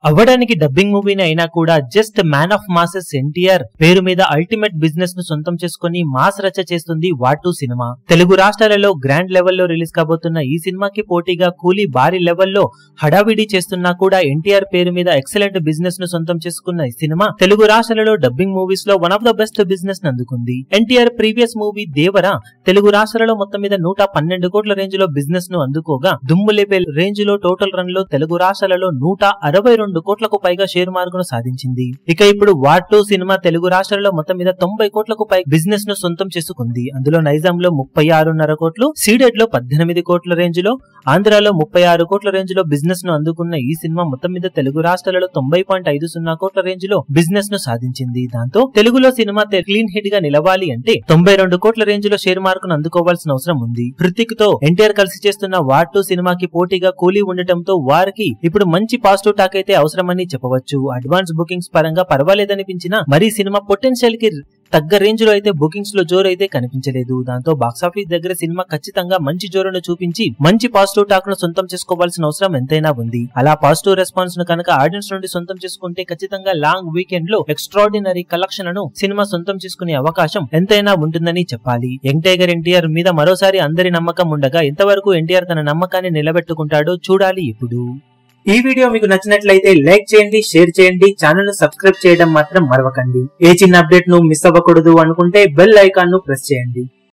అవ్వడానికి డబ్బింగ్ మూవీని అయినా కూడా just man of masses NTR పేరు మీద అల్టిమేట్ బిజినెస్ ను సొంతం చేసుకుని మాస్ రచ చేస్తుంది వాటు సినిమా. తెలుగు రాష్ట్రాలలో గ్రాండ్ లెవెల్లో రిలీజ్ కాబోతున్న ఈ సినిమాకి పోటీగా కూలీ భారీ లెవెల్లో హడావిడి చేస్తున్నా కూడా ఎన్టీఆర్ పేరు మీద ఎక్సలెంట్ బిజినెస్ ను సొంతం చేసుకున్న ఈ సినిమా తెలుగు రాష్ట్రాలలో డబ్బింగ్ మూవీస్ లో one of the best business ను అందుకుంది. ఎన్టీఆర్ ప్రీవియస్ మూవీ దేవర తెలుగు రాష్ట్రాలలో మొత్తం మీద 112 కోట్ల రేంజ్ లో బిజినెస్ ను అందుకోగా దుమ్ము లేపే రేంజ్ లో టోటల్ రన్ లో తెలుగు రాష్ట్రాలలో 162 కోట్లకు పైగా షేర్ మార్కును సాధించింది. ఇక ఇప్పుడు వాటు సినిమా తెలుగు రాష్ట్రాల్లో మొత్తం మీద 90 కోట్లకు పై బిజినెస్ ను సొంతం చేసుకుంది. అందులో నైజాంలో 36.5 కోట్లు, సీడెడ్ లో 18 కోట్ల రేంజ్ లో, ఆంధ్రాలో 36 కోట్ల రేంజ్ లో బిజినెస్ ను అందుకున్న ఈ సినిమా మొత్తం మీద తెలుగు రాష్ట్రాలలో 90.50 కోట్ల రేంజ్ లో బిజినెస్ ను సాధించింది. దాంతో తెలుగులో సినిమా క్లీన్ హిట్ గా నిలవాలి అంటే 92 కోట్ల రేంజ్ లో షేర్ మార్కును అందుకోవాల్సిన అవసరం ఉంది. హృతిక్ తో ఎన్టీఆర్ కలిసి చేస్తున్న వాటు సినిమాకి పోటీగా కూలీ ఉండటంతో వారికి ఇప్పుడు మంచి పాజిటివ్ టాక్ అయితే అవసరమని చెప్పవచ్చు. అడ్వాన్స్ బుకింగ్స్ పరంగా పర్వాలేదనిపించినా మరి సినిమా పొటెన్షియల్ కి తగ్గ రేంజ్ లో అయితే బుకింగ్స్ లో జోరు అయితే కనిపించలేదు. దాంతో బాక్సాఫీస్ దగ్గర సినిమా ఖచ్చితంగా మంచి జోరును చూపించి మంచి పాజిటివ్ టాక్ ను సొంతం చేసుకోవాల్సిన అవసరం ఎంతైనా ఉంది. అలా పాజిటివ్ రెస్పాన్స్ ను కనుక ఆడియన్స్ నుండి సొంతం చేసుకుంటే ఖచ్చితంగా లాంగ్ వీకెండ్ లో ఎక్స్ట్రాడినరీ కలెక్షన్ ను సినిమా సొంతం చేసుకునే అవకాశం ఎంతైనా ఉంటుందని చెప్పాలి. యంగ్ టైగర్ ఎన్టీఆర్ మీద మరోసారి అందరి నమ్మకం ఉండగా ఎంతవరకు ఎన్టీఆర్ తన నమ్మకాన్ని నిలబెట్టుకుంటాడో చూడాలి. ఇప్పుడు ఈ వీడియో మీకు నచ్చినట్లయితే లైక్ చేయండి, షేర్ చేయండి, ఛానల్ ను సబ్స్క్రైబ్ చేయడం మాత్రం మరవకండి. ఏ చిన్న అప్డేట్ ను మిస్ అవ్వకూడదు అనుకుంటే బెల్ ఐకాన్ ను ప్రెస్ చేయండి.